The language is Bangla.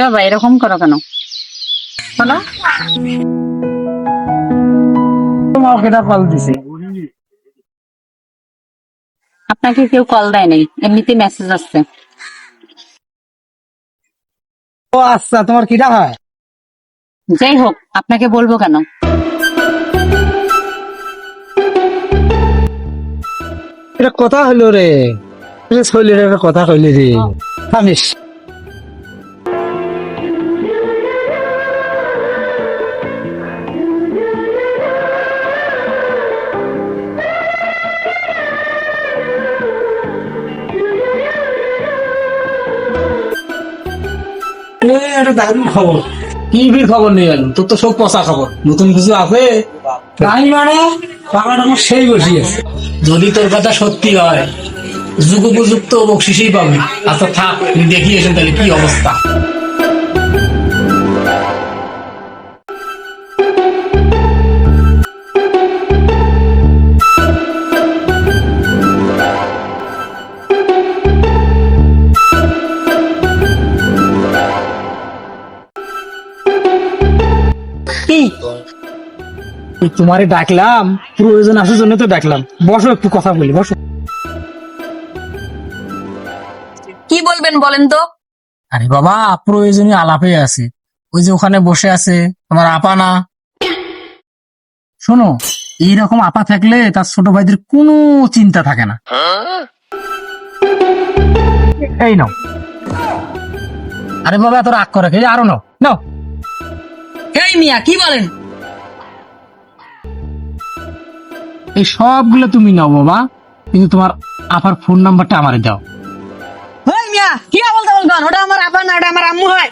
বাবা এরকম করো কেন? বলো। তোমাকে না কল দিছে। আপনাকে কেউ কল দেয় নাই, এমনিতেই মেসেজ আসছে। ও আচ্ছা, তোমার কিটা হয়? যাই হোক, আপনাকে বলবো কেন? এটা কথা হইলো রে, শৈলীর একটা কথা কইলি রে। থামিস। একটা দারুণ খবর। কি বীর খবর নিয়ে এলো? তোর তো সব পচা খবর। নতুন কিছু আছে? তাই মানে পাকাটা আমার সেই বসিয়েছে। যদি তোর কথা সত্যি হয়, যুগোপযুক্ত বকশিসই পাবি। আচ্ছা থাক, তুই দেখিয়েছেন তাহলে কি অবস্থা। তোমারে ডাকলাম, প্রয়োজন আসার জন্য তো ডাকলাম। বসো, একটু কথা বলি, বসো। কি বলবেন বলেন তো? আরে বাবা, প্রয়োজনীয় আলাপে আছে। ওই যে ওখানে বসে আছে আমার আপা না? শোনো, এইরকম আপা থাকলে তার ছোট ভাইদের কোনো চিন্তা থাকে না। এই নাও। আরে বাবা, এত রাগ করে এই আরো নাও নাও। এই মিয়া কি বলেন? এই সবগুলো তুমি নাও বাবা, কিন্তু তোমার আপার ফোন নাম্বারটা আমারে দাও। এই মিয়া কি বলতে বলবেন? ওটা আমার আপা না, ওটা আমার আম্মু হয়।